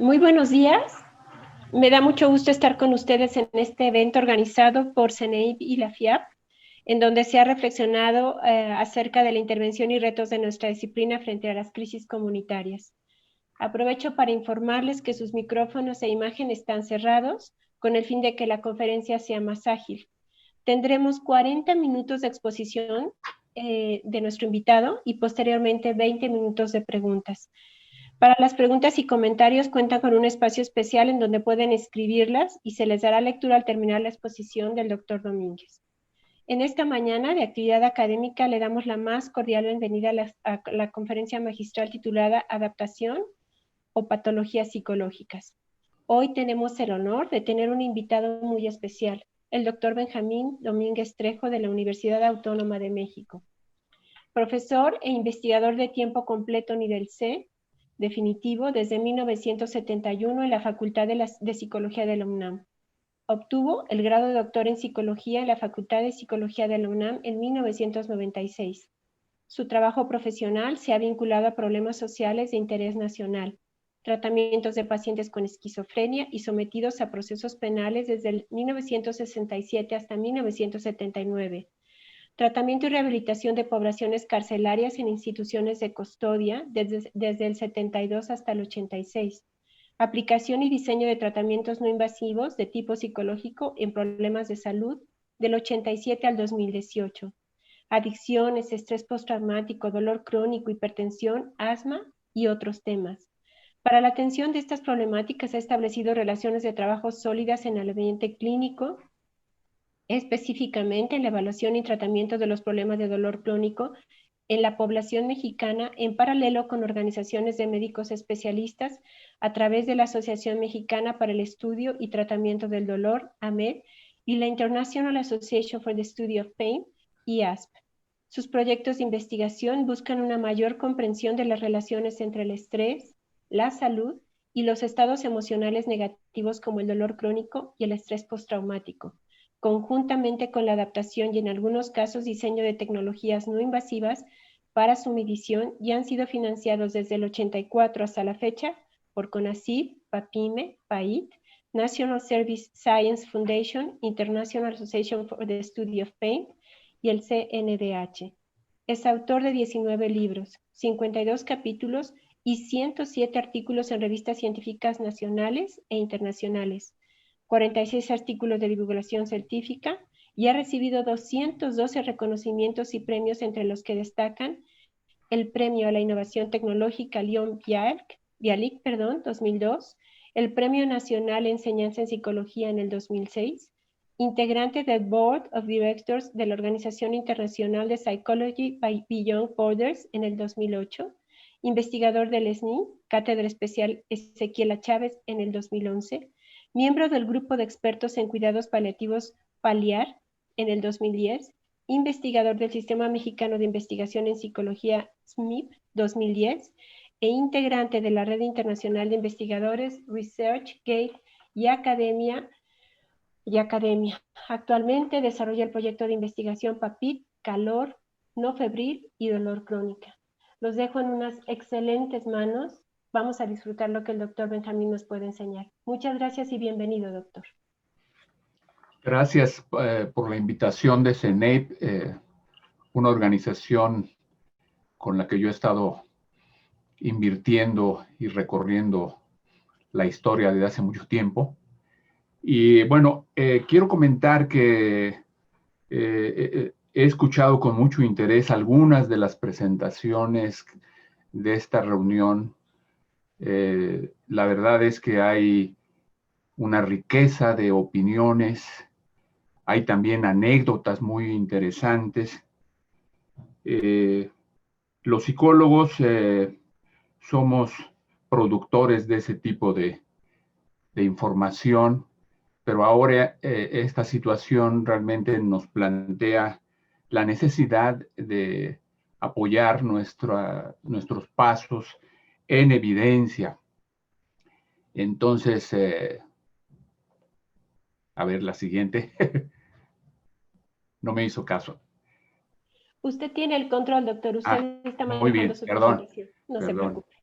Muy buenos días. Me da mucho gusto estar con ustedes en este evento organizado por CENEIP y la FIAP, en donde se ha reflexionado acerca de la intervención y retos de nuestra disciplina frente a las crisis comunitarias. Aprovecho para informarles que sus micrófonos e imagen están cerrados con el fin de que la conferencia sea más ágil. Tendremos 40 minutos de exposición de nuestro invitado y posteriormente 20 minutos de preguntas. Para las preguntas y comentarios cuentan con un espacio especial en donde pueden escribirlas y se les dará lectura al terminar la exposición del doctor Domínguez. En esta mañana de actividad académica le damos la más cordial bienvenida a la conferencia magistral titulada Adaptación o Patologías Psicológicas. Hoy tenemos el honor de tener un invitado muy especial, el doctor Benjamín Domínguez Trejo de la Universidad Autónoma de México. Profesor e investigador de tiempo completo nivel C, definitivo desde 1971 en la Facultad de Psicología de la UNAM. Obtuvo el grado de doctor en Psicología en la Facultad de Psicología de la UNAM en 1996. Su trabajo profesional se ha vinculado a problemas sociales de interés nacional, tratamientos de pacientes con esquizofrenia y sometidos a procesos penales desde el 1967 hasta 1979. Tratamiento y rehabilitación de poblaciones carcelarias en instituciones de custodia desde el 72 hasta el 86. Aplicación y diseño de tratamientos no invasivos de tipo psicológico en problemas de salud del 87 al 2018. Adicciones, estrés postraumático, dolor crónico, hipertensión, asma y otros temas. Para la atención de estas problemáticas ha establecido relaciones de trabajo sólidas en el ambiente clínico, específicamente en la evaluación y tratamiento de los problemas de dolor crónico en la población mexicana, en paralelo con organizaciones de médicos especialistas a través de la Asociación Mexicana para el Estudio y Tratamiento del Dolor, AMED, y la International Association for the Study of Pain, IASP. Sus proyectos de investigación buscan una mayor comprensión de las relaciones entre el estrés, la salud y los estados emocionales negativos como el dolor crónico y el estrés postraumático, conjuntamente con la adaptación y en algunos casos diseño de tecnologías no invasivas para su medición, y han sido financiados desde el 84 hasta la fecha por CONACYT, PAPIME, PAIT, National Service Science Foundation, International Association for the Study of Pain y el CNDH. Es autor de 19 libros, 52 capítulos y 107 artículos en revistas científicas nacionales e internacionales, 46 artículos de divulgación científica y ha recibido 212 reconocimientos y premios, entre los que destacan el Premio a la Innovación Tecnológica Leon Bialik, 2002, el Premio Nacional de Enseñanza en Psicología en el 2006, integrante del Board of Directors de la Organización Internacional de Psychology Beyond Borders en el 2008, investigador del SNI, Cátedra Especial Ezequiela Chávez en el 2011, miembro del Grupo de Expertos en Cuidados Paliativos PALIAR en el 2010, investigador del Sistema Mexicano de Investigación en Psicología SMIP 2010 e integrante de la Red Internacional de Investigadores ResearchGate y Academia. Actualmente desarrolla el proyecto de investigación PAPIT, calor no febril y dolor crónica. Los dejo en unas excelentes manos. Vamos a disfrutar lo que el doctor Benjamín nos puede enseñar. Muchas gracias y bienvenido, doctor. Gracias por la invitación de CENEIP, una organización con la que yo he estado invirtiendo y recorriendo la historia desde hace mucho tiempo. Y bueno, quiero comentar que he escuchado con mucho interés algunas de las presentaciones de esta reunión. La verdad es que hay una riqueza de opiniones, hay también anécdotas muy interesantes. Los psicólogos somos productores de ese tipo de información, pero ahora esta situación realmente nos plantea la necesidad de apoyar nuestros pasos en evidencia. Entonces, a ver, la siguiente. No me hizo caso. Usted tiene el control, doctor. Usted está muy manejando bien, su perdón. presentación. No se preocupe.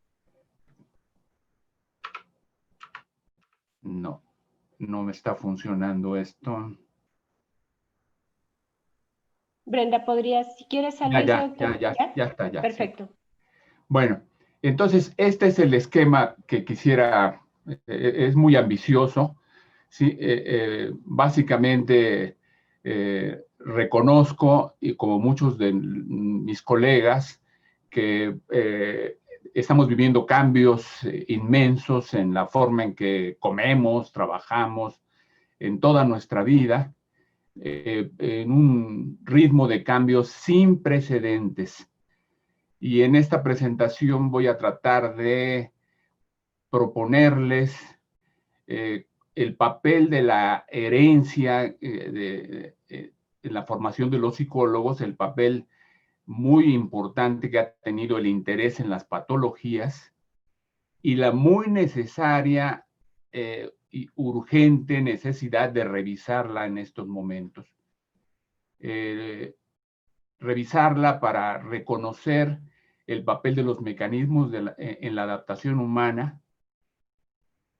No, no me está funcionando esto. Brenda, ¿podrías, si quieres, salirse? Ya está, ya. Perfecto. Sí. Bueno, entonces este es el esquema que quisiera, es muy ambicioso, ¿sí? Básicamente reconozco, y como muchos de mis colegas, que estamos viviendo cambios inmensos en la forma en que comemos, trabajamos, en toda nuestra vida, en un ritmo de cambios sin precedentes. Y en esta presentación voy a tratar de proponerles el papel de la herencia en la formación de los psicólogos, el papel muy importante que ha tenido el interés en las patologías y la muy necesaria y urgente necesidad de revisarla en estos momentos. Revisarla para reconocer el papel de los mecanismos en la adaptación humana,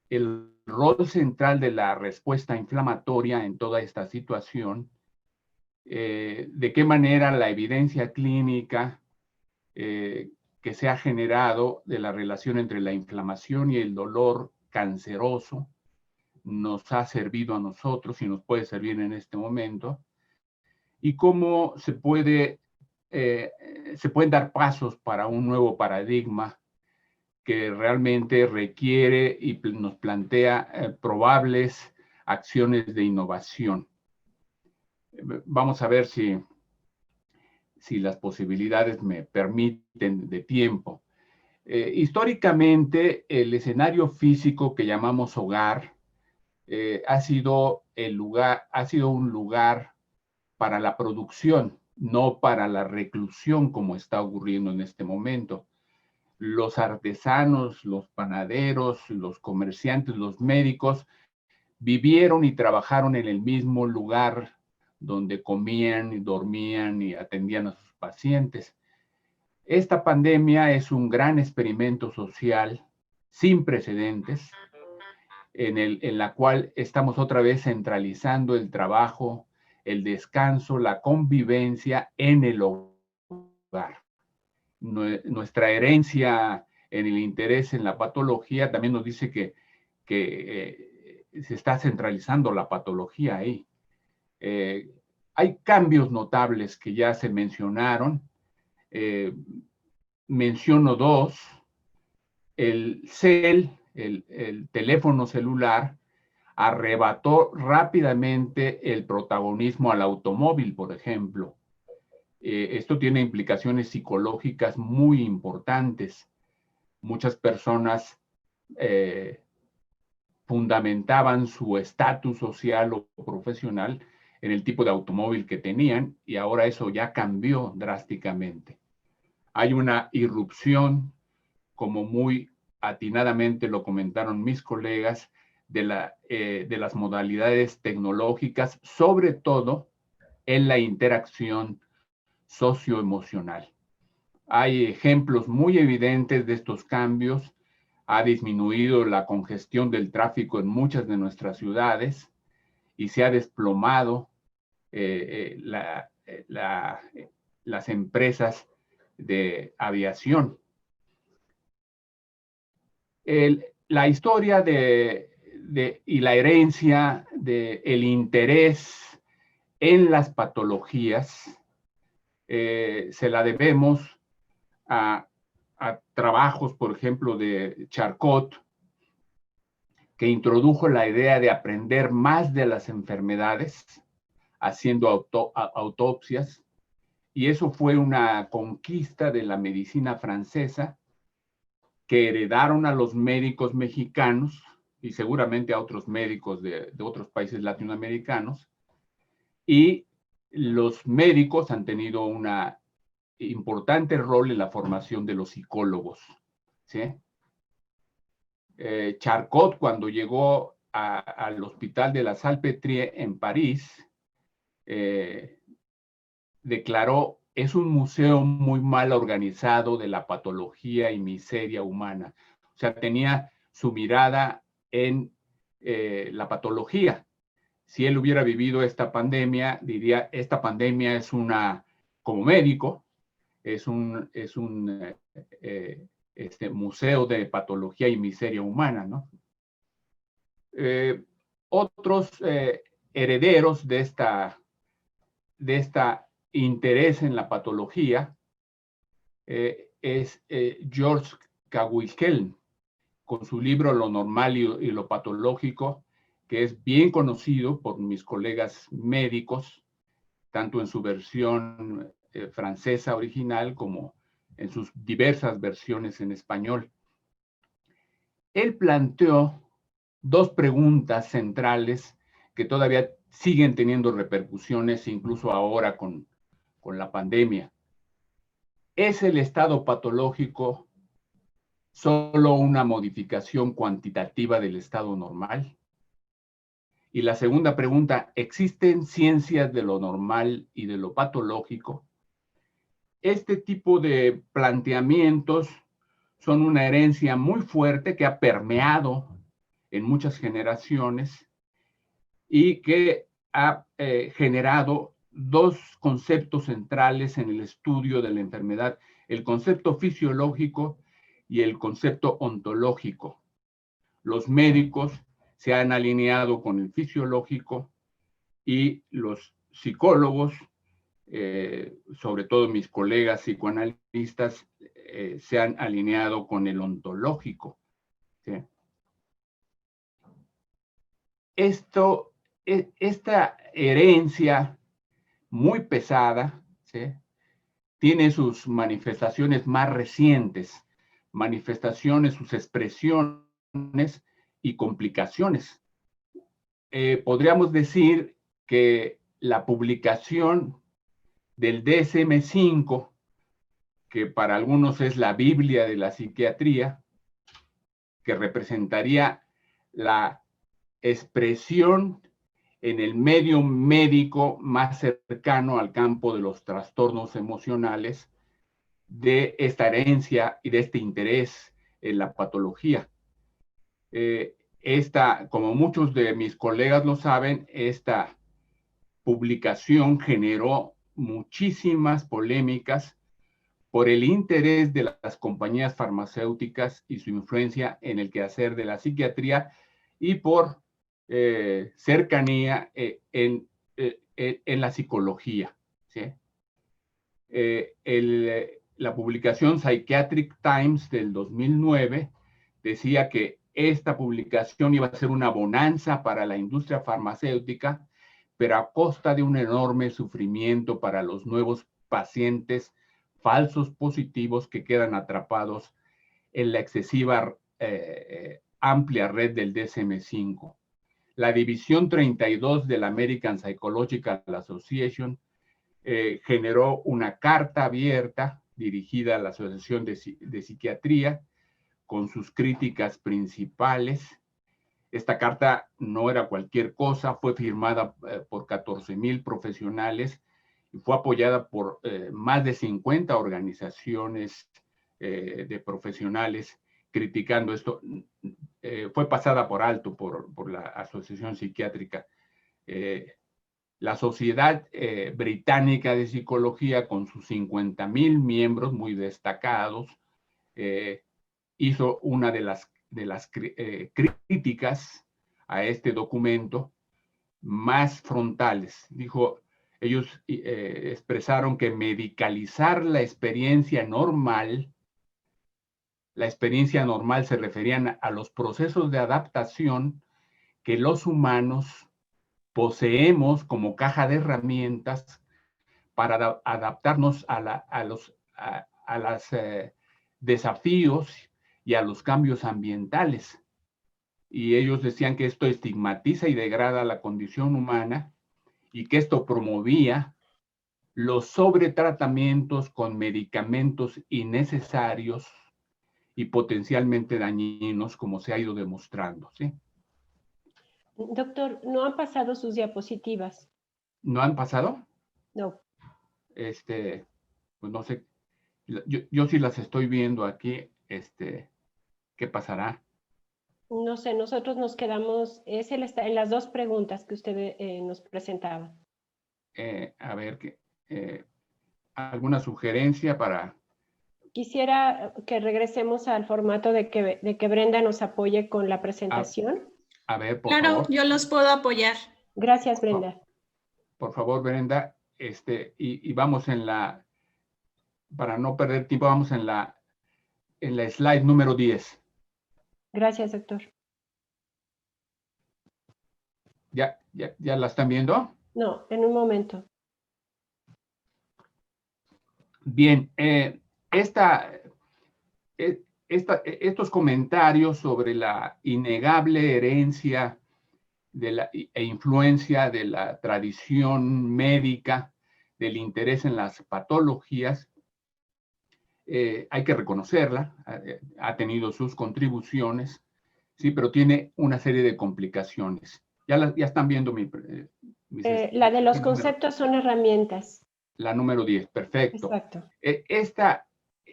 el rol central de la respuesta inflamatoria en toda esta situación, de qué manera la evidencia clínica que se ha generado de la relación entre la inflamación y el dolor canceroso nos ha servido a nosotros y nos puede servir en este momento, y cómo se pueden dar pasos para un nuevo paradigma que realmente requiere y nos plantea probables acciones de innovación. Vamos a ver si las posibilidades me permiten de tiempo. Históricamente, el escenario físico que llamamos hogar ha sido un lugar para la producción, no para la reclusión como está ocurriendo en este momento. Los artesanos, los panaderos, los comerciantes, los médicos vivieron y trabajaron en el mismo lugar donde comían y dormían y atendían a sus pacientes. Esta pandemia es un gran experimento social sin precedentes en la cual estamos otra vez centralizando el trabajo, el descanso, la convivencia en el hogar. Nuestra herencia en el interés en la patología también nos dice que se está centralizando la patología ahí. Hay cambios notables que ya se mencionaron. Menciono dos. El teléfono celular, arrebató rápidamente el protagonismo al automóvil, por ejemplo. Esto tiene implicaciones psicológicas muy importantes. Muchas personas fundamentaban su estatus social o profesional en el tipo de automóvil que tenían, y ahora eso ya cambió drásticamente. Hay una irrupción, como muy atinadamente lo comentaron mis colegas, de las modalidades tecnológicas, sobre todo en la interacción socioemocional. Hay ejemplos muy evidentes de estos cambios. Ha disminuido la congestión del tráfico en muchas de nuestras ciudades y se ha desplomado las empresas de aviación. La historia y la herencia del interés en las patologías se la debemos a trabajos, por ejemplo, de Charcot, que introdujo la idea de aprender más de las enfermedades haciendo autopsias, y eso fue una conquista de la medicina francesa que heredaron a los médicos mexicanos y seguramente a otros médicos de otros países latinoamericanos, y los médicos han tenido un importante rol en la formación de los psicólogos, ¿sí? Charcot, cuando llegó al Hospital de la Salpêtrière en París, declaró: es un museo muy mal organizado de la patología y miseria humana. O sea, tenía su mirada en la patología. Si él hubiera vivido esta pandemia, diría, esta pandemia es como médico, es un museo de patología y miseria humana, ¿no? Otros herederos de esta interés en la patología es George Kawilkelm, con su libro Lo normal y lo patológico, que es bien conocido por mis colegas médicos, tanto en su versión francesa original como en sus diversas versiones en español. Él planteó dos preguntas centrales que todavía siguen teniendo repercusiones incluso ahora con la pandemia. ¿Es el estado patológico solo una modificación cuantitativa del estado normal? Y la segunda pregunta, ¿existen ciencias de lo normal y de lo patológico? Este tipo de planteamientos son una herencia muy fuerte que ha permeado en muchas generaciones y que ha generado dos conceptos centrales en el estudio de la enfermedad, el concepto fisiológico y el concepto ontológico. Los médicos se han alineado con el fisiológico y los psicólogos, sobre todo mis colegas psicoanalistas, se han alineado con el ontológico, ¿sí? Esta herencia muy pesada, ¿sí?, tiene sus manifestaciones más recientes, sus expresiones y complicaciones. Podríamos decir que la publicación del DSM-5, que para algunos es la Biblia de la psiquiatría, que representaría la expresión en el medio médico más cercano al campo de los trastornos emocionales, de esta herencia y de este interés en la patología. Como muchos de mis colegas lo saben, esta publicación generó muchísimas polémicas por el interés de las compañías farmacéuticas y su influencia en el quehacer de la psiquiatría y por cercanía en la psicología, ¿sí? La publicación Psychiatric Times del 2009 decía que esta publicación iba a ser una bonanza para la industria farmacéutica, pero a costa de un enorme sufrimiento para los nuevos pacientes falsos positivos que quedan atrapados en la excesiva amplia red del DSM-5. La división 32 de la American Psychological Association generó una carta abierta dirigida a la Asociación de Psiquiatría con sus críticas principales. Esta carta no era cualquier cosa, fue firmada por 14,000 profesionales y fue apoyada por más de 50 organizaciones de profesionales criticando esto. Fue pasada por alto por la Asociación Psiquiátrica. La Sociedad Británica de Psicología, con sus 50,000 miembros muy destacados, hizo una de las críticas a este documento más frontales. Ellos expresaron que medicalizar la experiencia normal se referían a los procesos de adaptación que los humanos poseemos como caja de herramientas para adaptarnos a los desafíos y a los cambios ambientales. Y ellos decían que esto estigmatiza y degrada la condición humana y que esto promovía los sobretratamientos con medicamentos innecesarios y potencialmente dañinos, como se ha ido demostrando, ¿sí? Doctor, ¿no han pasado sus diapositivas? ¿No han pasado? No. Pues no sé, yo sí las estoy viendo aquí, ¿qué pasará? No sé, nosotros nos quedamos, en las dos preguntas que usted nos presentaba. A ver, ¿alguna sugerencia para...? Quisiera que regresemos al formato de que Brenda nos apoye con la presentación. A ver, por Claro, favor. yo los puedo apoyar. Gracias, Brenda. Por favor, Brenda, y vamos para no perder tiempo, vamos en la slide número 10. Gracias, doctor. ¿Ya la están viendo? No, en un momento. Bien, estos comentarios sobre la innegable herencia e influencia de la tradición médica, del interés en las patologías, hay que reconocerla, ha tenido sus contribuciones, sí, pero tiene una serie de complicaciones. Ya están viendo la de los conceptos son herramientas. La número 10, perfecto. Exacto.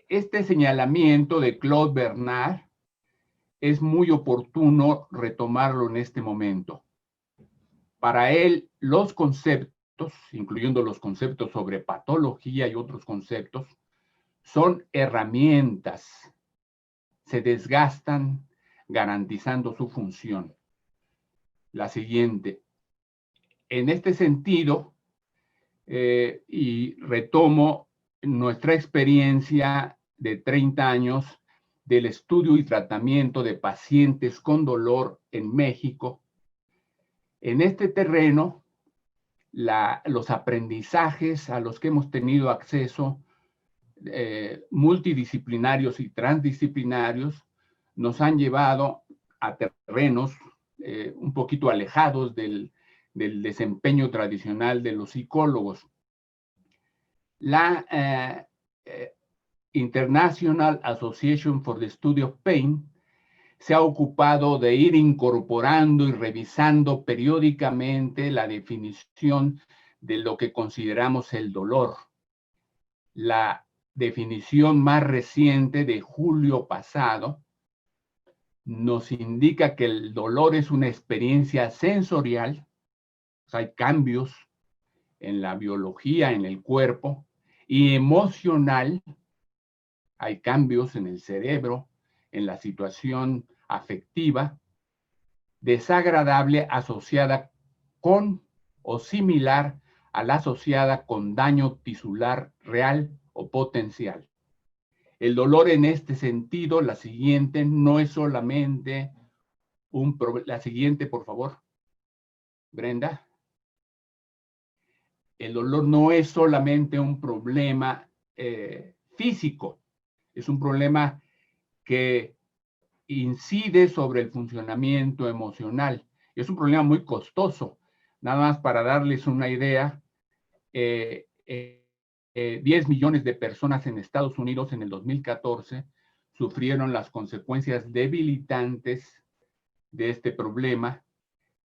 Este señalamiento de Claude Bernard es muy oportuno retomarlo en este momento. Para él, los conceptos, incluyendo los conceptos sobre patología y otros conceptos, son herramientas, se desgastan garantizando su función. La siguiente. En este sentido, y retomo nuestra experiencia de 30 años del estudio y tratamiento de pacientes con dolor en México. En este terreno, los aprendizajes a los que hemos tenido acceso, multidisciplinarios y transdisciplinarios, nos han llevado a terrenos un poquito alejados del desempeño tradicional de los psicólogos. La International Association for the Study of Pain se ha ocupado de ir incorporando y revisando periódicamente la definición de lo que consideramos el dolor. La definición más reciente de julio pasado nos indica que el dolor es una experiencia sensorial, o sea, hay cambios en la biología, en el cuerpo, y emocional, hay cambios en el cerebro, en la situación afectiva, desagradable asociada con o similar a la asociada con daño tisular real o potencial. El dolor en este sentido, la siguiente, no es solamente un problema. La siguiente, por favor, Brenda. El dolor no es solamente un problema físico, es un problema que incide sobre el funcionamiento emocional. Es un problema muy costoso. Nada más para darles una idea, 10 millones de personas en Estados Unidos en el 2014 sufrieron las consecuencias debilitantes de este problema,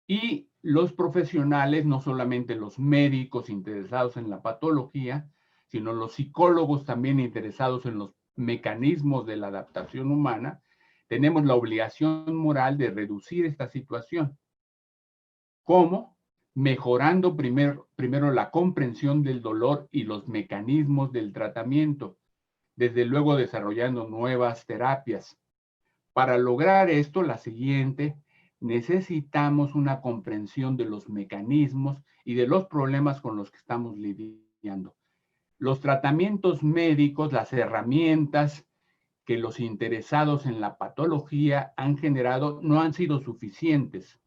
y los profesionales, no solamente los médicos interesados en la patología, sino los psicólogos también interesados en los mecanismos de la adaptación humana, tenemos la obligación moral de reducir esta situación. ¿Cómo? Mejorando primero la comprensión del dolor y los mecanismos del tratamiento, desde luego desarrollando nuevas terapias. Para lograr esto, la siguiente, necesitamos una comprensión de los mecanismos y de los problemas con los que estamos lidiando. Los tratamientos médicos, las herramientas que los interesados en la patología han generado no han sido suficientes.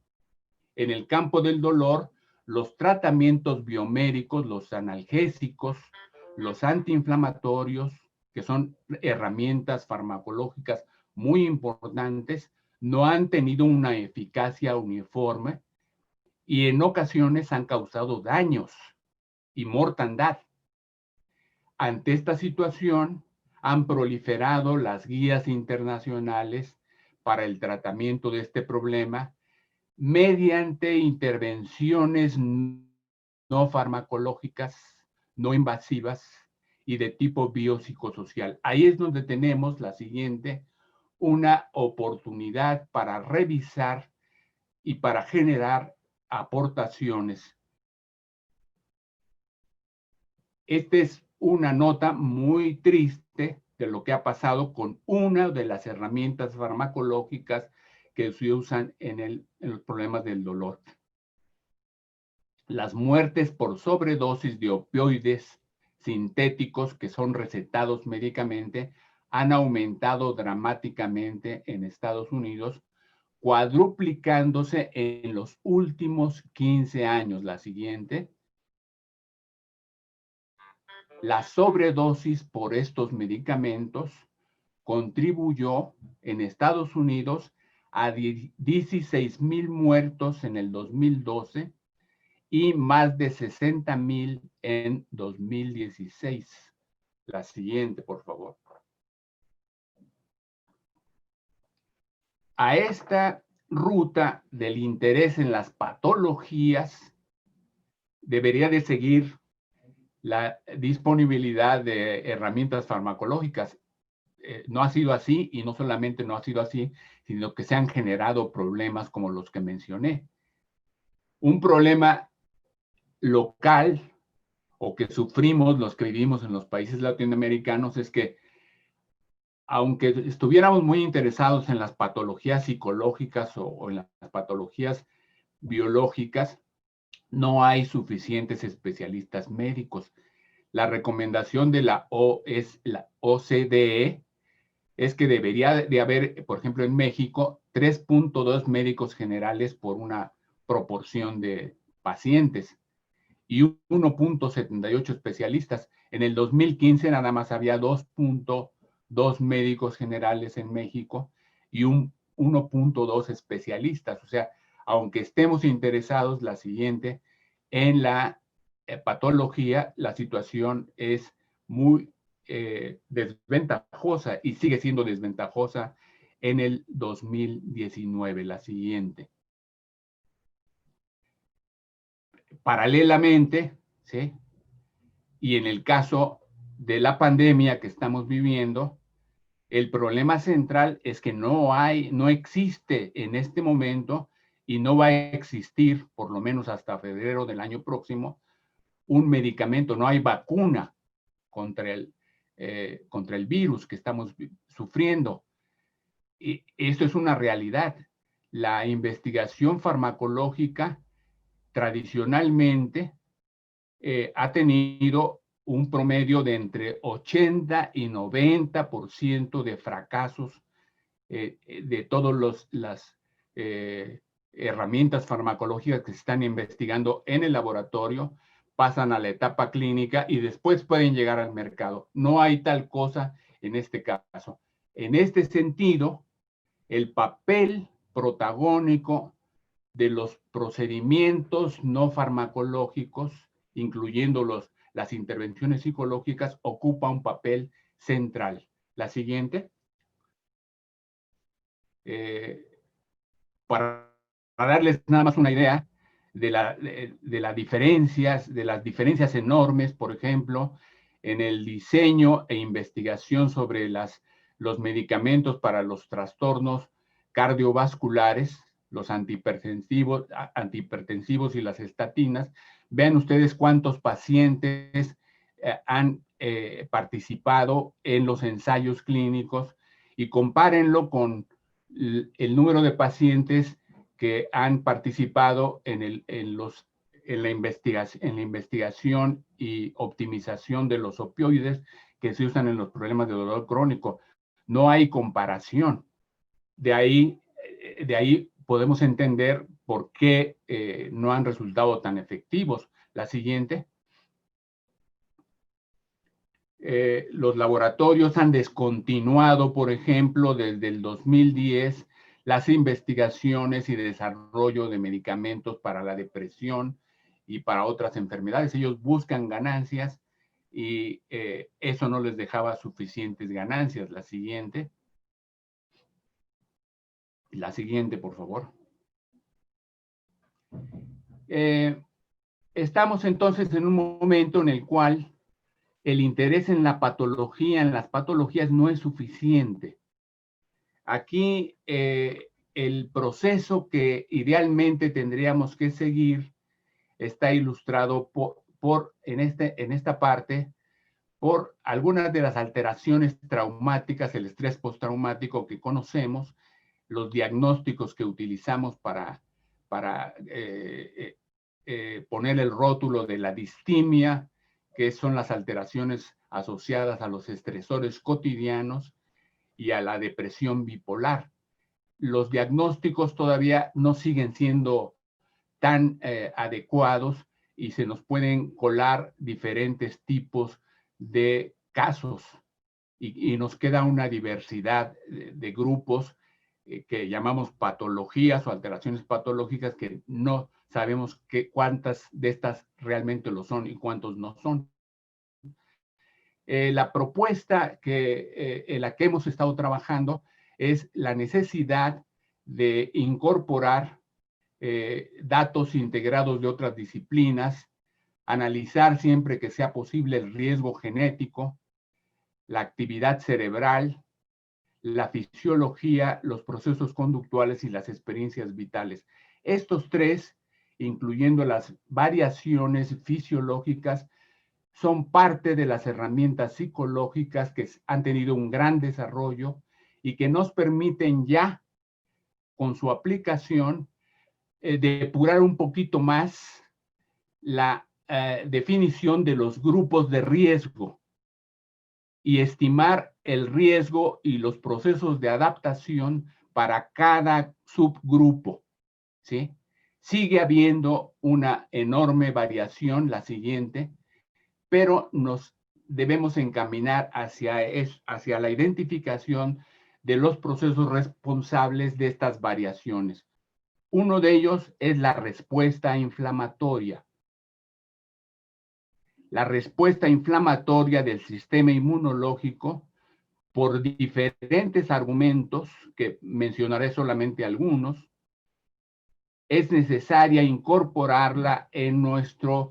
En el campo del dolor, los tratamientos biomédicos, los analgésicos, los antiinflamatorios, que son herramientas farmacológicas muy importantes, no han tenido una eficacia uniforme y en ocasiones han causado daños y mortandad. Ante esta situación, han proliferado las guías internacionales para el tratamiento de este problema mediante intervenciones no farmacológicas, no invasivas y de tipo biopsicosocial. Ahí es donde tenemos la siguiente, una oportunidad para revisar y para generar aportaciones. Esta es una nota muy triste de lo que ha pasado con una de las herramientas farmacológicas que se usan en los problemas del dolor. Las muertes por sobredosis de opioides sintéticos que son recetados médicamente han aumentado dramáticamente en Estados Unidos, cuadruplicándose en los últimos 15 años. La siguiente. La sobredosis por estos medicamentos contribuyó en Estados Unidos a 16,000 muertos en el 2012 y más de 60,000 en 2016. La siguiente, por favor. A esta ruta del interés en las patologías debería de seguir la disponibilidad de herramientas farmacológicas. No ha sido así, y no solamente no ha sido así, sino que se han generado problemas como los que mencioné. Un problema local o que sufrimos los que vivimos en los países latinoamericanos es que aunque estuviéramos muy interesados en las patologías psicológicas o en las patologías biológicas, no hay suficientes especialistas médicos. La recomendación de la OCDE es que debería de haber, por ejemplo, en México, 3.2 médicos generales por una proporción de pacientes y 1.78 especialistas. En el 2015 nada más había 2.2 médicos generales en México y 1.2 especialistas. O sea, aunque estemos interesados, la siguiente, en la patología, la situación es muy desventajosa y sigue siendo desventajosa en el 2019. La siguiente. Paralelamente, ¿sí? Y en el caso de la pandemia que estamos viviendo, el problema central es que no existe en este momento y no va a existir, por lo menos hasta febrero del año próximo, un medicamento, no hay vacuna contra el virus que estamos sufriendo. Y esto es una realidad. La investigación farmacológica tradicionalmente ha tenido un promedio de entre 80 y 90% de fracasos de todas las herramientas farmacológicas que se están investigando en el laboratorio, pasan a la etapa clínica y después pueden llegar al mercado. No hay tal cosa en este caso. En este sentido, el papel protagónico de los procedimientos no farmacológicos, incluyendo las intervenciones psicológicas, ocupa un papel central. La siguiente. Para darles nada más una idea de las diferencias enormes, por ejemplo, en el diseño e investigación sobre los medicamentos para los trastornos cardiovasculares, los antihipertensivos y las estatinas. Vean ustedes cuántos pacientes han participado en los ensayos clínicos y compárenlo con el número de pacientes que han participado en la investigación y optimización de los opioides que se usan en los problemas de dolor crónico. No hay comparación. De ahí podemos entender por qué no han resultado tan efectivos. La siguiente. Los laboratorios han descontinuado, por ejemplo, desde el 2010, las investigaciones y desarrollo de medicamentos para la depresión y para otras enfermedades. Ellos buscan ganancias y eso no les dejaba suficientes ganancias. La siguiente. La siguiente, por favor. Estamos entonces en un momento en el cual el interés en la patología, en las patologías, no es suficiente. Aquí el proceso que idealmente tendríamos que seguir está ilustrado en esta parte por algunas de las alteraciones traumáticas, el estrés postraumático que conocemos, los diagnósticos que utilizamos para poner el rótulo de la distimia, que son las alteraciones asociadas a los estresores cotidianos y a la depresión bipolar. Los diagnósticos todavía no siguen siendo tan adecuados y se nos pueden colar diferentes tipos de casos y nos queda una diversidad de grupos que llamamos patologías o alteraciones patológicas que no sabemos cuántas de estas realmente lo son y cuántos no son. La propuesta en la que hemos estado trabajando es la necesidad de incorporar datos integrados de otras disciplinas, analizar siempre que sea posible el riesgo genético, la actividad cerebral, la fisiología, los procesos conductuales y las experiencias vitales. Estos tres, incluyendo las variaciones fisiológicas, son parte de las herramientas psicológicas que han tenido un gran desarrollo y que nos permiten ya, con su aplicación, depurar un poquito más la definición de los grupos de riesgo y estimar el riesgo y los procesos de adaptación para cada subgrupo, ¿sí? Sigue habiendo una enorme variación, la siguiente, pero nos debemos encaminar hacia la identificación de los procesos responsables de estas variaciones. Uno de ellos es la respuesta inflamatoria. La respuesta inflamatoria del sistema inmunológico, por diferentes argumentos, que mencionaré solamente algunos, es necesaria incorporarla en nuestra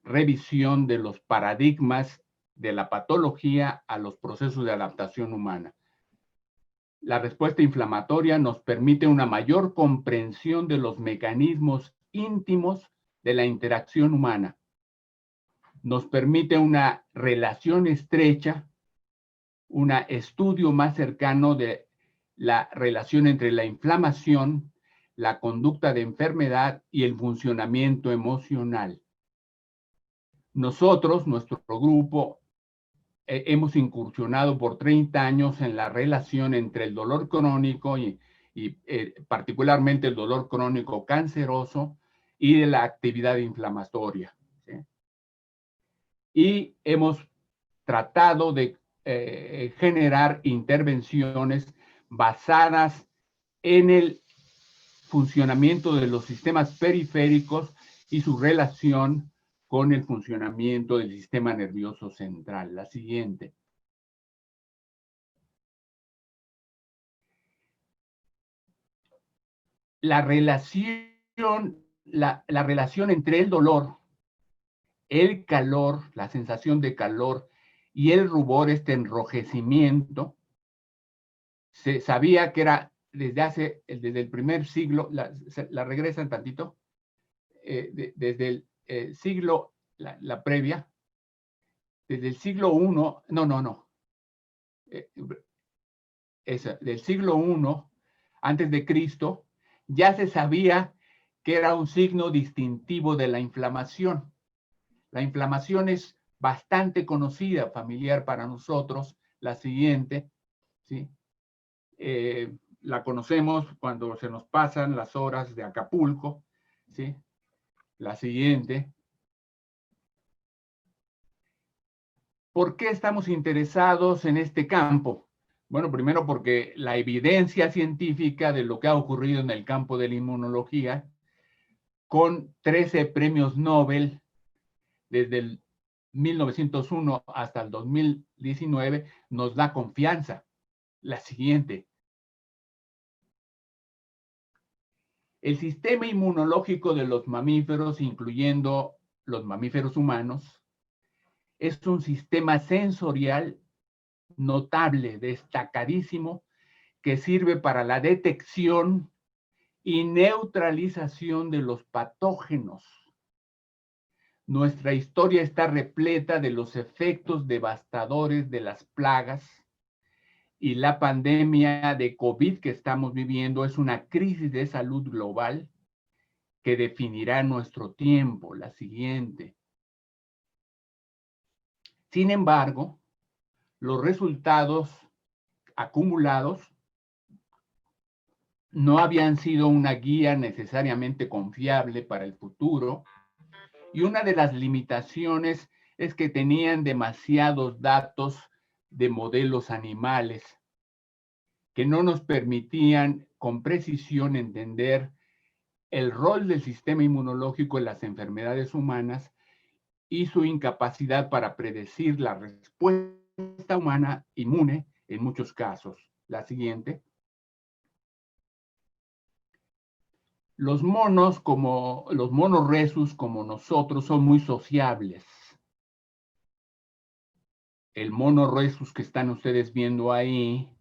revisión de los paradigmas de la patología a los procesos de adaptación humana. La respuesta inflamatoria nos permite una mayor comprensión de los mecanismos íntimos de la interacción humana. Nos permite una relación estrecha, un estudio más cercano de la relación entre la inflamación, la conducta de enfermedad y el funcionamiento emocional. Nosotros, nuestro grupo, hemos incursionado por 30 años en la relación entre el dolor crónico y particularmente el dolor crónico canceroso y de la actividad inflamatoria, ¿sí? Y hemos tratado de generar intervenciones basadas en el funcionamiento de los sistemas periféricos y su relación con el funcionamiento del sistema nervioso central. La siguiente. La relación entre el dolor, el calor, la sensación de calor y el rubor, este enrojecimiento, se sabía que era desde el primer siglo, la regresan tantito, desde el siglo, la previa, desde el siglo del siglo I antes de Cristo, ya se sabía que era un signo distintivo de la inflamación. La inflamación es bastante conocida, familiar para nosotros, la siguiente, ¿sí? La conocemos cuando se nos pasan las horas de Acapulco, ¿sí? La siguiente. ¿Por qué estamos interesados en este campo? Bueno, primero porque la evidencia científica de lo que ha ocurrido en el campo de la inmunología, con 13 premios Nobel desde el 1901 hasta el 2019, nos da confianza. La siguiente. El sistema inmunológico de los mamíferos, incluyendo los mamíferos humanos, es un sistema sensorial notable, destacadísimo, que sirve para la detección y neutralización de los patógenos. Nuestra historia está repleta de los efectos devastadores de las plagas, y la pandemia de COVID que estamos viviendo es una crisis de salud global que definirá nuestro tiempo, la siguiente. Sin embargo, los resultados acumulados no habían sido una guía necesariamente confiable para el futuro, y una de las limitaciones es que tenían demasiados datos de modelos animales que no nos permitían con precisión entender el rol del sistema inmunológico en las enfermedades humanas y su incapacidad para predecir la respuesta humana inmune en muchos casos. La siguiente. Los monos rhesus como nosotros son muy sociables. El mono rhesus que están ustedes viendo ahí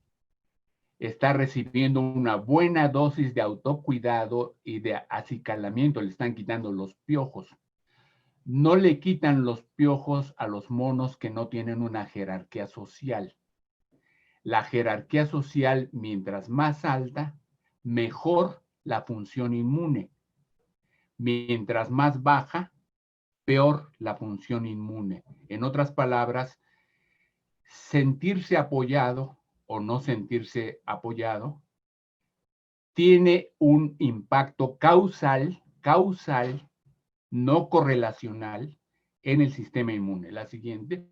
está recibiendo una buena dosis de autocuidado y de acicalamiento, le están quitando los piojos. No le quitan los piojos a los monos que no tienen una jerarquía social. La jerarquía social, mientras más alta, mejor la función inmune. Mientras más baja, peor la función inmune. En otras palabras, sentirse apoyado o no sentirse apoyado tiene un impacto causal, no correlacional, en el sistema inmune. La siguiente.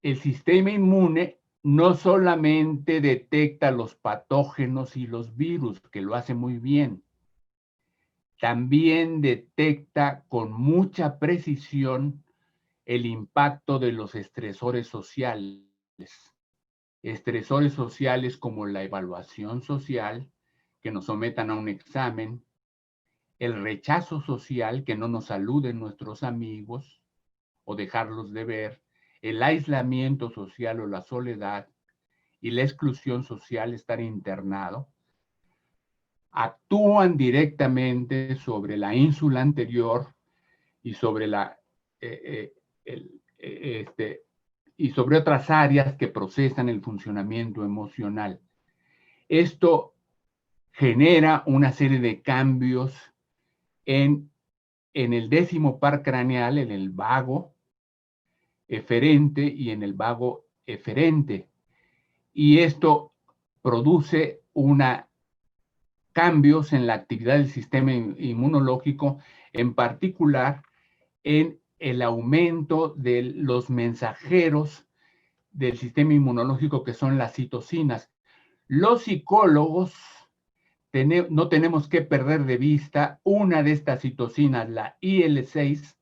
El sistema inmune no solamente detecta los patógenos y los virus, que lo hace muy bien, también detecta con mucha precisión el impacto de los estresores sociales. Estresores sociales como la evaluación social, que nos sometan a un examen, el rechazo social, que no nos saluden nuestros amigos o dejarlos de ver, el aislamiento social o la soledad y la exclusión social, estar internado, actúan directamente sobre la ínsula anterior y sobre y sobre otras áreas que procesan el funcionamiento emocional. Esto genera una serie de cambios en el décimo par craneal, en el vago eferente y en el vago eferente. Y esto produce cambios en la actividad del sistema inmunológico, en particular en el aumento de los mensajeros del sistema inmunológico, que son las citocinas. Los psicólogos no tenemos que perder de vista una de estas citocinas, la IL-6,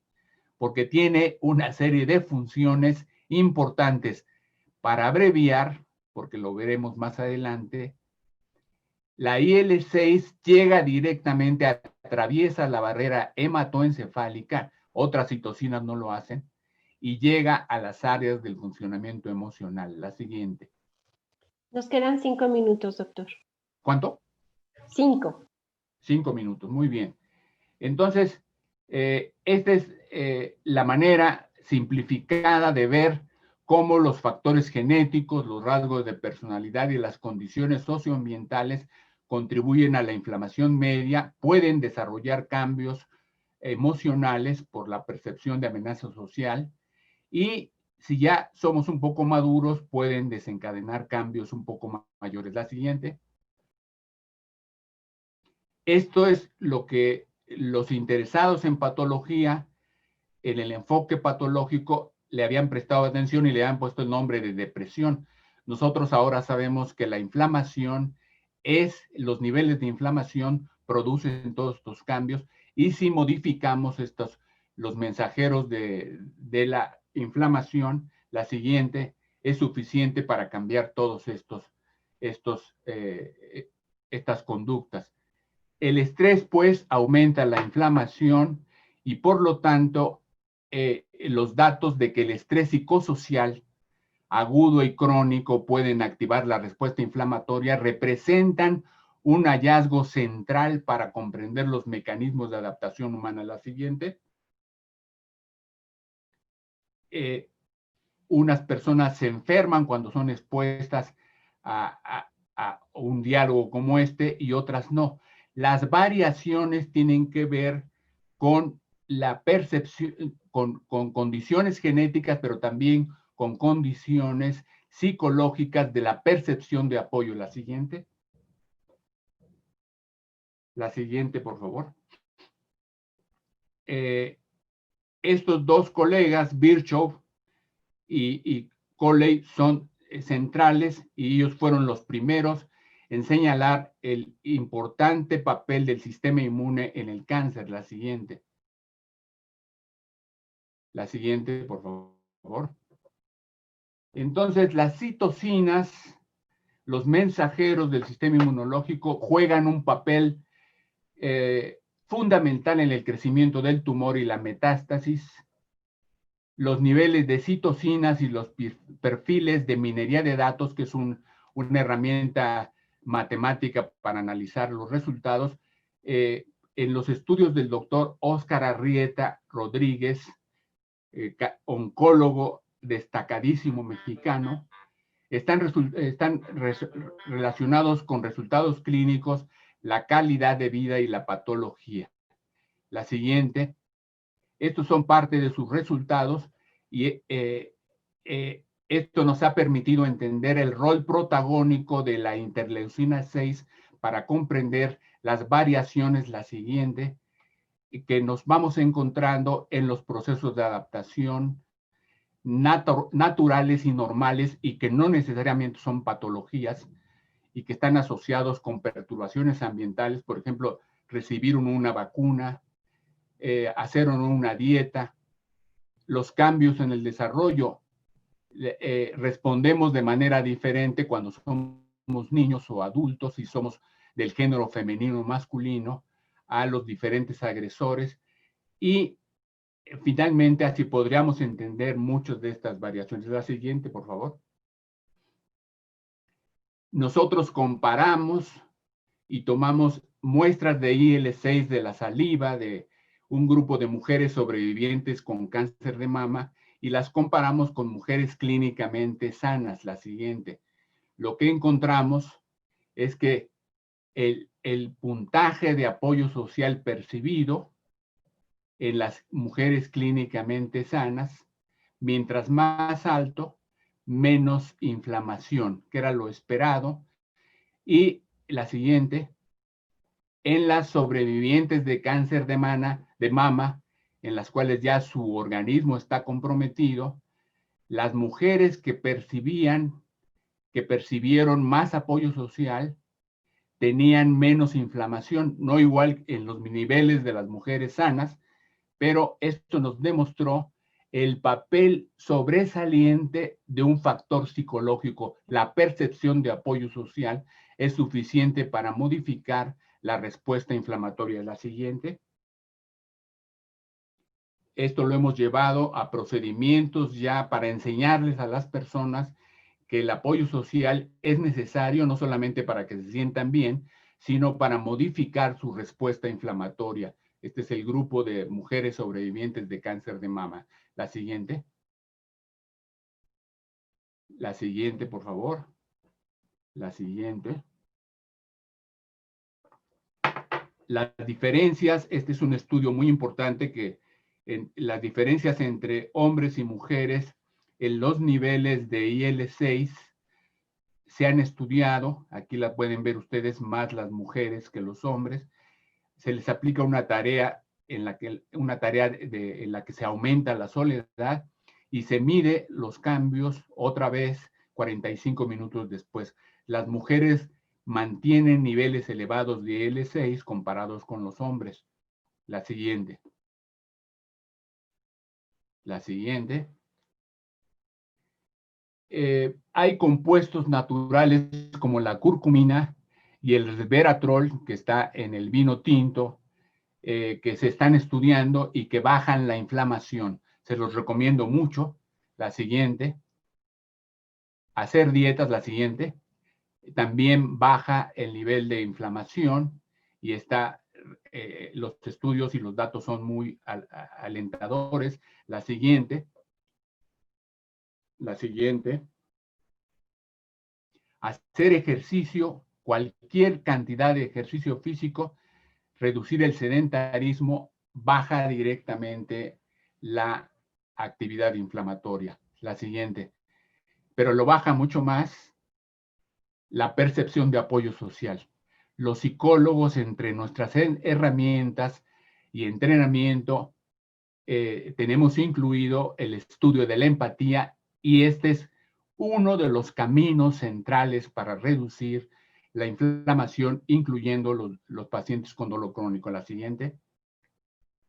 porque tiene una serie de funciones importantes. Para abreviar, porque lo veremos más adelante, la IL-6 llega directamente, atraviesa la barrera hematoencefálica, otras citocinas no lo hacen, y llega a las áreas del funcionamiento emocional. La siguiente. Nos quedan 5 minutos, doctor. ¿Cuánto? 5. 5 minutos, muy bien. Entonces, esta es la manera simplificada de ver cómo los factores genéticos, los rasgos de personalidad y las condiciones socioambientales contribuyen a la inflamación media, pueden desarrollar cambios emocionales por la percepción de amenaza social, y si ya somos un poco maduros, pueden desencadenar cambios un poco mayores. La siguiente. Esto es lo que los interesados en patología, en el enfoque patológico, le habían prestado atención y le habían puesto el nombre de depresión. Nosotros ahora sabemos que la inflamación los niveles de inflamación producen todos estos cambios, y si modificamos los mensajeros de la inflamación, la siguiente, es suficiente para cambiar todos estas conductas. El estrés, pues, aumenta la inflamación, y por lo tanto, los datos de que el estrés psicosocial agudo y crónico pueden activar la respuesta inflamatoria, representan un hallazgo central para comprender los mecanismos de adaptación humana. La siguiente. Unas personas se enferman cuando son expuestas a un diálogo como este y otras no. Las variaciones tienen que ver con la percepción, con condiciones genéticas, pero también con condiciones psicológicas de la percepción de apoyo. La siguiente. La siguiente, por favor. Estos dos colegas, Virchow y Coley, son centrales y ellos fueron los primeros en señalar el importante papel del sistema inmune en el cáncer. La siguiente. La siguiente, por favor. Entonces, las citocinas, los mensajeros del sistema inmunológico, juegan un papel fundamental en el crecimiento del tumor y la metástasis. Los niveles de citocinas y los perfiles de minería de datos, que es una herramienta matemática para analizar los resultados, en los estudios del doctor Óscar Arrieta Rodríguez, oncólogo destacadísimo mexicano, están relacionados con resultados clínicos, la calidad de vida y la patología. La siguiente. Estos son parte de sus resultados y esto nos ha permitido entender el rol protagónico de la interleucina 6 para comprender las variaciones, la siguiente, que nos vamos encontrando en los procesos de adaptación naturales y normales y que no necesariamente son patologías y que están asociados con perturbaciones ambientales, por ejemplo, recibir una vacuna, hacer una dieta, los cambios en el desarrollo. Respondemos de manera diferente cuando somos niños o adultos y somos del género femenino o masculino a los diferentes agresores y finalmente así podríamos entender muchas de estas variaciones. La siguiente, por favor. Nosotros comparamos y tomamos muestras de IL-6 de la saliva de un grupo de mujeres sobrevivientes con cáncer de mama y las comparamos con mujeres clínicamente sanas. La siguiente. Lo que encontramos es que el puntaje de apoyo social percibido en las mujeres clínicamente sanas, mientras más alto, menos inflamación, que era lo esperado. Y la siguiente, en las sobrevivientes de cáncer de mama, en las cuales ya su organismo está comprometido, las mujeres que percibieron más apoyo social, tenían menos inflamación, no igual en los niveles de las mujeres sanas, pero esto nos demostró el papel sobresaliente de un factor psicológico. La percepción de apoyo social es suficiente para modificar la respuesta inflamatoria. La siguiente. Esto lo hemos llevado a procedimientos ya para enseñarles a las personas que el apoyo social es necesario no solamente para que se sientan bien, sino para modificar su respuesta inflamatoria. Este es el grupo de mujeres sobrevivientes de cáncer de mama. La siguiente. La siguiente, por favor. La siguiente. Las diferencias, este es un estudio muy importante que las diferencias entre hombres y mujeres en los niveles de IL-6 se han estudiado. Aquí la pueden ver ustedes, más las mujeres que los hombres. Se les aplica una tarea en la que se aumenta la soledad y se mide los cambios otra vez 45 minutos después. Las mujeres mantienen niveles elevados de IL-6 comparados con los hombres. La siguiente. La siguiente. Hay compuestos naturales como la curcumina y el resveratrol, que está en el vino tinto, que se están estudiando y que bajan la inflamación. Se los recomiendo mucho. La siguiente. Hacer dietas, la siguiente, también baja el nivel de inflamación y los estudios y los datos son muy alentadores. La siguiente, hacer ejercicio, cualquier cantidad de ejercicio físico, reducir el sedentarismo, baja directamente la actividad inflamatoria. La siguiente, pero lo baja mucho más la percepción de apoyo social. Los psicólogos, entre nuestras herramientas y entrenamiento, tenemos incluido el estudio de la empatía, y este es uno de los caminos centrales para reducir la inflamación, incluyendo los pacientes con dolor crónico. La siguiente,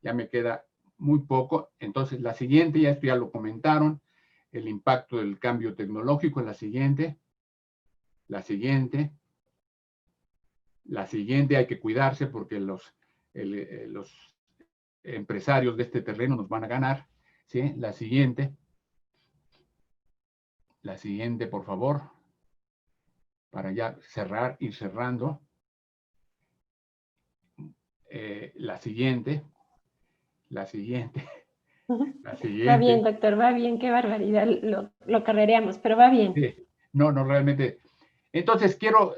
ya me queda muy poco. Entonces, la siguiente, esto ya lo comentaron, el impacto del cambio tecnológico. La siguiente, hay que cuidarse porque los empresarios de este terreno nos van a ganar. ¿Sí? La siguiente, por favor, para ya ir cerrando. La siguiente. Va bien, doctor, va bien, qué barbaridad, lo carrereamos, pero va bien. Sí. No, realmente. Entonces, quiero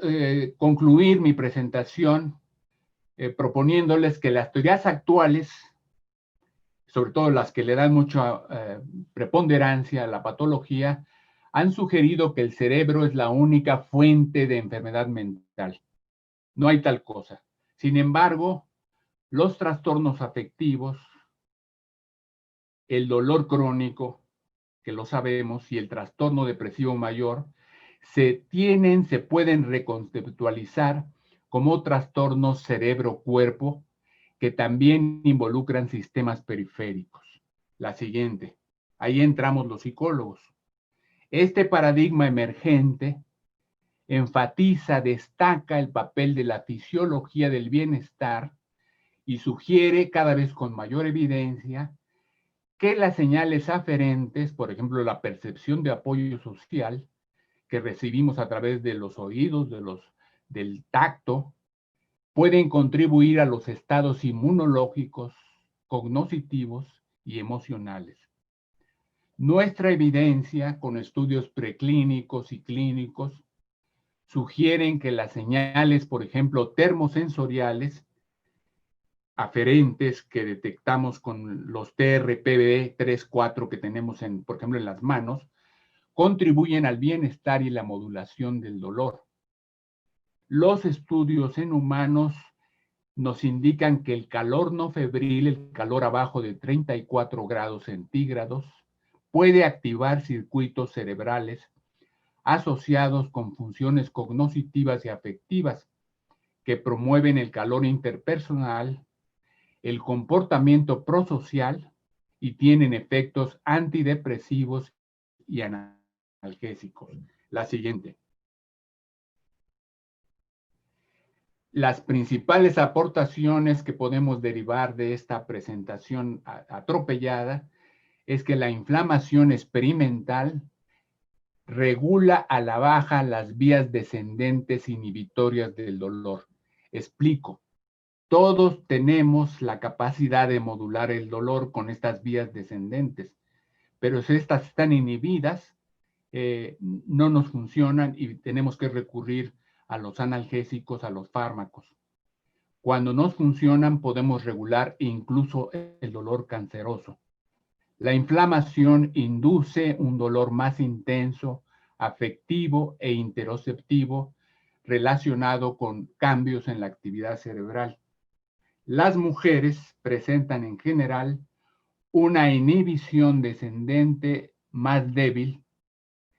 concluir mi presentación proponiéndoles que las teorías actuales, sobre todo las que le dan mucha preponderancia a la patología, han sugerido que el cerebro es la única fuente de enfermedad mental. No hay tal cosa. Sin embargo, los trastornos afectivos, el dolor crónico, que lo sabemos, y el trastorno depresivo mayor, se pueden reconceptualizar como trastornos cerebro-cuerpo que también involucran sistemas periféricos. La siguiente, ahí entramos los psicólogos. Este paradigma emergente destaca el papel de la fisiología del bienestar y sugiere cada vez con mayor evidencia que las señales aferentes, por ejemplo, la percepción de apoyo social que recibimos a través de los oídos, del tacto, pueden contribuir a los estados inmunológicos, cognitivos y emocionales. Nuestra evidencia con estudios preclínicos y clínicos sugieren que las señales, por ejemplo, termosensoriales, aferentes que detectamos con los TRPV 3-4 que tenemos, por ejemplo, en las manos, contribuyen al bienestar y la modulación del dolor. Los estudios en humanos nos indican que el calor no febril, el calor abajo de 34 grados centígrados, puede activar circuitos cerebrales asociados con funciones cognitivas y afectivas que promueven el calor interpersonal, el comportamiento prosocial y tienen efectos antidepresivos y analgésicos. La siguiente. Las principales aportaciones que podemos derivar de esta presentación atropellada es que la inflamación experimental regula a la baja las vías descendentes inhibitorias del dolor. Explico. Todos tenemos la capacidad de modular el dolor con estas vías descendentes, pero si estas están inhibidas, no nos funcionan y tenemos que recurrir a los analgésicos, a los fármacos. Cuando nos funcionan, podemos regular incluso el dolor canceroso. La inflamación induce un dolor más intenso, afectivo e interoceptivo relacionado con cambios en la actividad cerebral. Las mujeres presentan en general una inhibición descendente más débil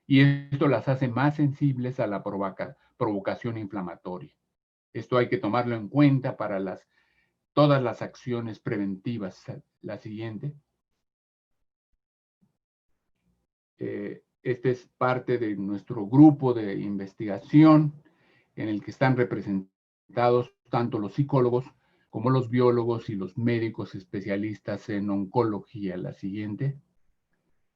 y esto las hace más sensibles a la provocación inflamatoria. Esto hay que tomarlo en cuenta para todas las acciones preventivas. La siguiente. Este es parte de nuestro grupo de investigación en el que están representados tanto los psicólogos como los biólogos y los médicos especialistas en oncología. La siguiente.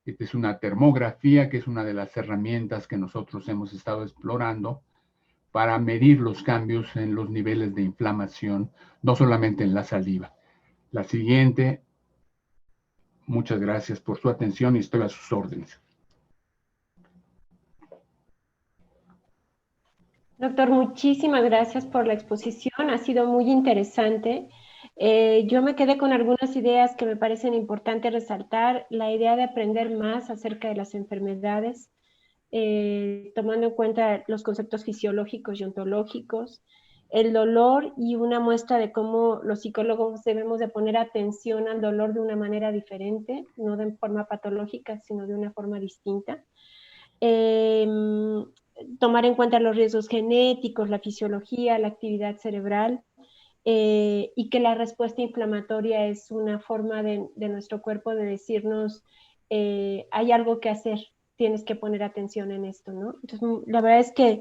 Esta es una termografía, que es una de las herramientas que nosotros hemos estado explorando para medir los cambios en los niveles de inflamación, no solamente en la saliva. La siguiente, muchas gracias por su atención y estoy a sus órdenes. Doctor, muchísimas gracias por la exposición, ha sido muy interesante. Yo me quedé con algunas ideas que me parecen importantes resaltar, la idea de aprender más acerca de las enfermedades, tomando en cuenta los conceptos fisiológicos y ontológicos, el dolor y una muestra de cómo los psicólogos debemos de poner atención al dolor de una manera diferente, no de forma patológica, sino de una forma distinta. Tomar en cuenta los riesgos genéticos, la fisiología, la actividad cerebral, y que la respuesta inflamatoria es una forma de nuestro cuerpo de decirnos, hay algo que hacer, tienes que poner atención en esto, ¿no? Entonces, la verdad es que,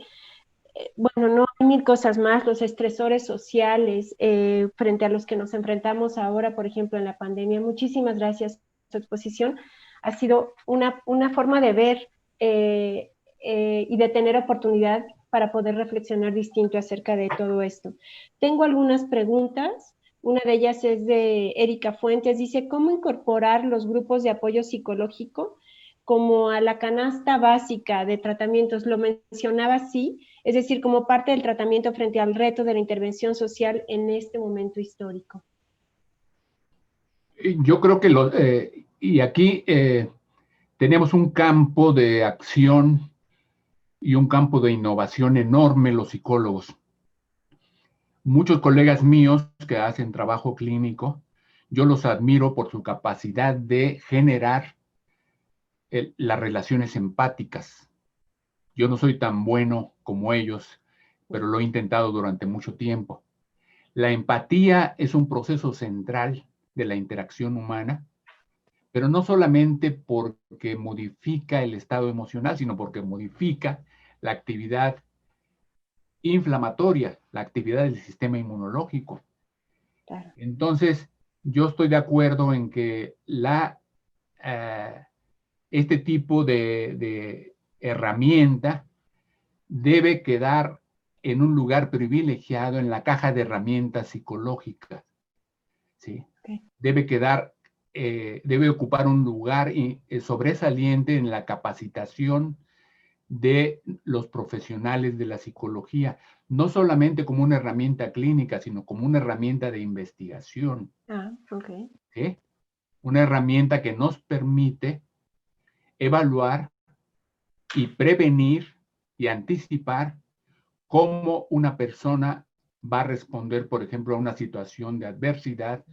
bueno, no hay mil cosas más, los estresores sociales frente a los que nos enfrentamos ahora, por ejemplo, en la pandemia. Muchísimas gracias por su exposición. Ha sido una forma de ver y de tener oportunidad para poder reflexionar distinto acerca de todo esto. Tengo algunas preguntas. Una de ellas es de Erika Fuentes. Dice, ¿cómo incorporar los grupos de apoyo psicológico como a la canasta básica de tratamientos? Lo mencionaba así, es decir, como parte del tratamiento frente al reto de la intervención social en este momento histórico. Yo creo que y aquí tenemos un campo de acción y un campo de innovación enorme los psicólogos. Muchos colegas míos que hacen trabajo clínico, yo los admiro por su capacidad de generar las relaciones empáticas. Yo no soy tan bueno como ellos, pero lo he intentado durante mucho tiempo. La empatía es un proceso central de la interacción humana, pero no solamente porque modifica el estado emocional, sino porque modifica la actividad inflamatoria, la actividad del sistema inmunológico. Claro. Entonces, yo estoy de acuerdo en que este tipo de herramienta debe quedar en un lugar privilegiado en la caja de herramientas psicológicas, ¿sí? Okay. Debe ocupar un lugar sobresaliente en la capacitación de los profesionales de la psicología, no solamente como una herramienta clínica, sino como una herramienta de investigación. Okay. ¿Sí? Una herramienta que nos permite evaluar y prevenir y anticipar cómo una persona va a responder, por ejemplo, a una situación de adversidad,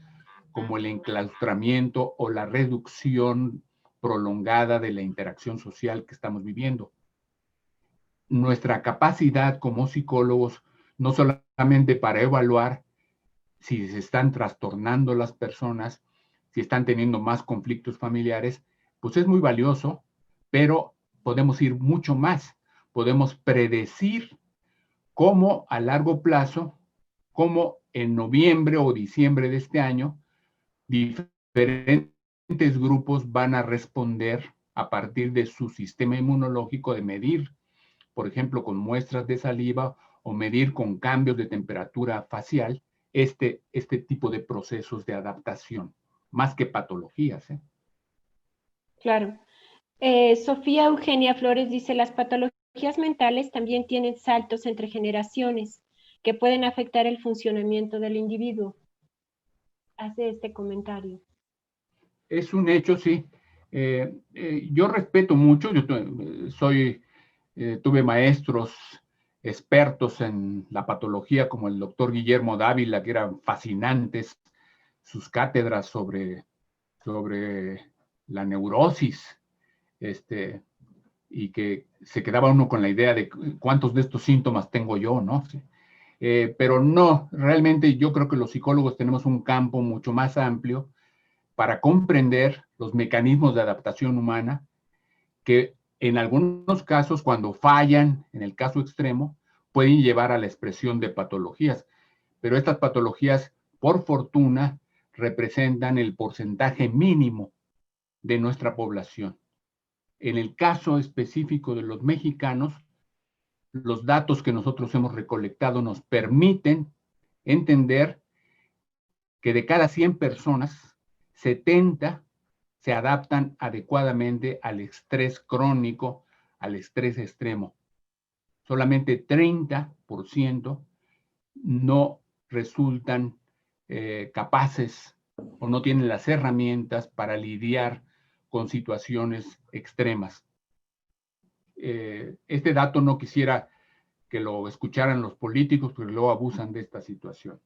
como el enclaustramiento o la reducción prolongada de la interacción social que estamos viviendo. Nuestra capacidad como psicólogos, no solamente para evaluar si se están trastornando las personas, si están teniendo más conflictos familiares, pues es muy valioso, pero podemos ir mucho más. Podemos predecir cómo a largo plazo, cómo en noviembre o diciembre de este año, diferentes grupos van a responder a partir de su sistema inmunológico, de medir, por ejemplo, con muestras de saliva o medir con cambios de temperatura facial, este tipo de procesos de adaptación, más que patologías. Claro. Sofía Eugenia Flores dice, las patologías mentales también tienen saltos entre generaciones que pueden afectar el funcionamiento del individuo. Hace este comentario. Es un hecho, sí. Yo respeto mucho, tuve maestros expertos en la patología como el doctor Guillermo Dávila, que eran fascinantes sus cátedras sobre la neurosis, y que se quedaba uno con la idea de cuántos de estos síntomas tengo yo, ¿no? Sí. Pero no, realmente yo creo que los psicólogos tenemos un campo mucho más amplio para comprender los mecanismos de adaptación humana que en algunos casos, cuando fallan, en el caso extremo, pueden llevar a la expresión de patologías. Pero estas patologías, por fortuna, representan el porcentaje mínimo de nuestra población. En el caso específico de los mexicanos, los datos que nosotros hemos recolectado nos permiten entender que de cada 100 personas, 70 se adaptan adecuadamente al estrés crónico, al estrés extremo. Solamente 30% no resultan capaces o no tienen las herramientas para lidiar con situaciones extremas. Este dato no quisiera que lo escucharan los políticos, porque luego abusan de esta situación.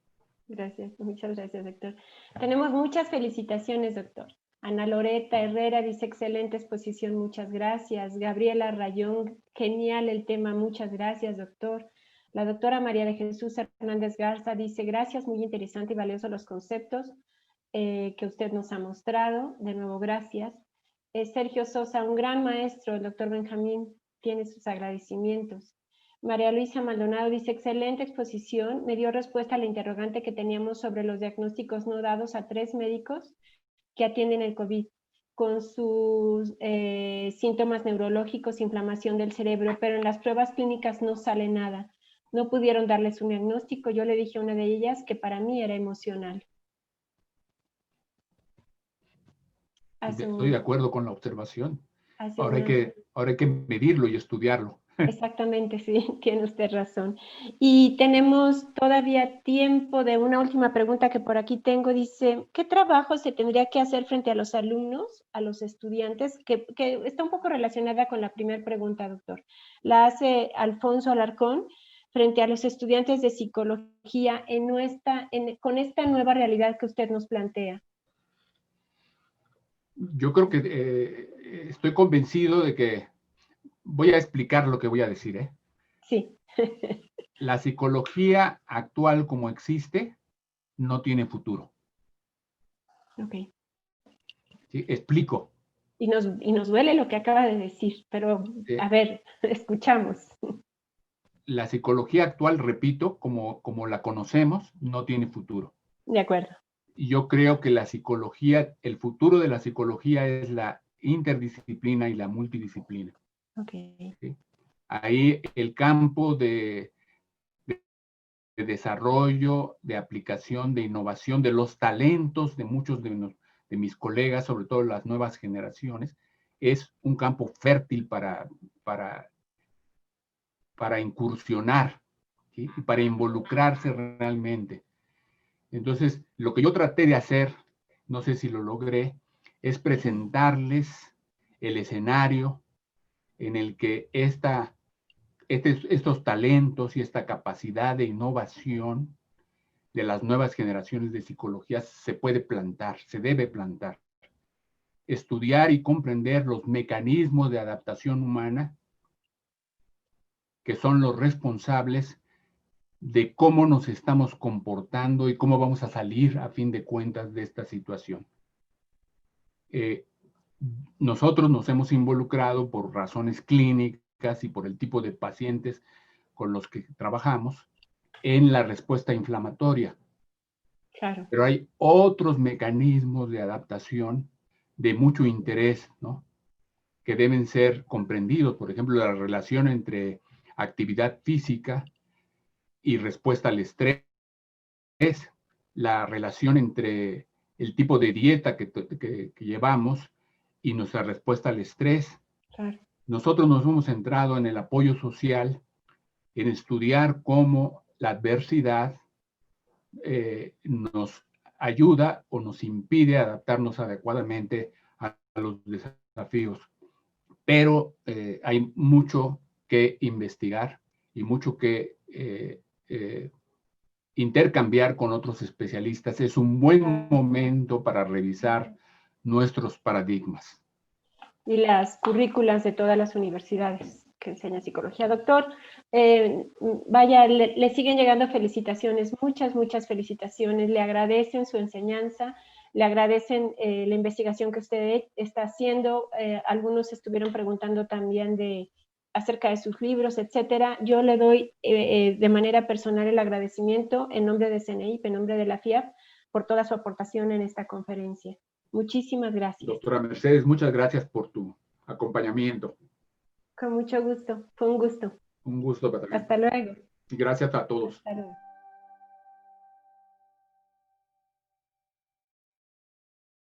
Gracias, muchas gracias, doctor. Tenemos muchas felicitaciones, doctor. Ana Loreta Herrera dice, excelente exposición, muchas gracias. Gabriela Rayón, genial el tema, muchas gracias, doctor. La doctora María de Jesús Hernández Garza dice, gracias, muy interesante y valioso los conceptos que usted nos ha mostrado. De nuevo, gracias. Sergio Sosa, un gran maestro, el doctor Benjamín tiene sus agradecimientos. María Luisa Maldonado dice, excelente exposición, me dio respuesta a la interrogante que teníamos sobre los diagnósticos no dados a 3 médicos que atienden el COVID, con sus síntomas neurológicos, inflamación del cerebro, pero en las pruebas clínicas no sale nada. No pudieron darles un diagnóstico, yo le dije a una de ellas que para mí era emocional. Estoy de acuerdo con la observación. Ahora hay que medirlo y estudiarlo. Exactamente, sí, tiene usted razón. Y tenemos todavía tiempo de una última pregunta que por aquí tengo. Dice, ¿qué trabajo se tendría que hacer frente a los alumnos, a los estudiantes? Que está un poco relacionada con la primera pregunta, doctor. La hace Alfonso Alarcón frente a los estudiantes de psicología con esta nueva realidad que usted nos plantea. Yo creo que estoy convencido de que voy a explicar lo que voy a decir, ¿eh? Sí. La psicología actual como existe no tiene futuro. Ok. ¿Sí? Explico. Y nos duele lo que acaba de decir, pero a ver, escuchamos. La psicología actual, repito, como la conocemos, no tiene futuro. De acuerdo. Y yo creo que la psicología, el futuro de la psicología es la interdisciplina y la multidisciplina. Okay. ¿Sí? Ahí el campo de desarrollo, de aplicación, de innovación, de los talentos de muchos de mis colegas, sobre todo las nuevas generaciones, es un campo fértil para incursionar, ¿sí? Y para involucrarse realmente. Entonces, lo que yo traté de hacer, no sé si lo logré, es presentarles el escenario en el que estos talentos y esta capacidad de innovación de las nuevas generaciones de psicología se puede plantar, se debe plantar. Estudiar y comprender los mecanismos de adaptación humana que son los responsables de cómo nos estamos comportando y cómo vamos a salir a fin de cuentas de esta situación. Nosotros nos hemos involucrado por razones clínicas y por el tipo de pacientes con los que trabajamos en la respuesta inflamatoria. Claro. Pero hay otros mecanismos de adaptación de mucho interés, ¿no? Que deben ser comprendidos. Por ejemplo, la relación entre actividad física y respuesta al estrés, la relación entre el tipo de dieta que llevamos y nuestra respuesta al estrés. Claro. Nosotros nos hemos centrado en el apoyo social, en estudiar cómo la adversidad nos ayuda o nos impide adaptarnos adecuadamente a los desafíos. Pero hay mucho que investigar y mucho que intercambiar con otros especialistas. Es un buen momento para revisar nuestros paradigmas. Y las currículas de todas las universidades que enseñan psicología. Doctor, vaya, le siguen llegando felicitaciones, muchas felicitaciones. Le agradecen su enseñanza, le agradecen la investigación que usted está haciendo. Algunos estuvieron preguntando también acerca de sus libros, etcétera. Yo le doy de manera personal el agradecimiento en nombre de CNEIP, en nombre de la FIAP, por toda su aportación en esta conferencia. Muchísimas gracias. Doctora Mercedes, muchas gracias por tu acompañamiento. Con mucho gusto. Fue un gusto. Un gusto, Catalina. Hasta luego. Y gracias a todos. Hasta luego.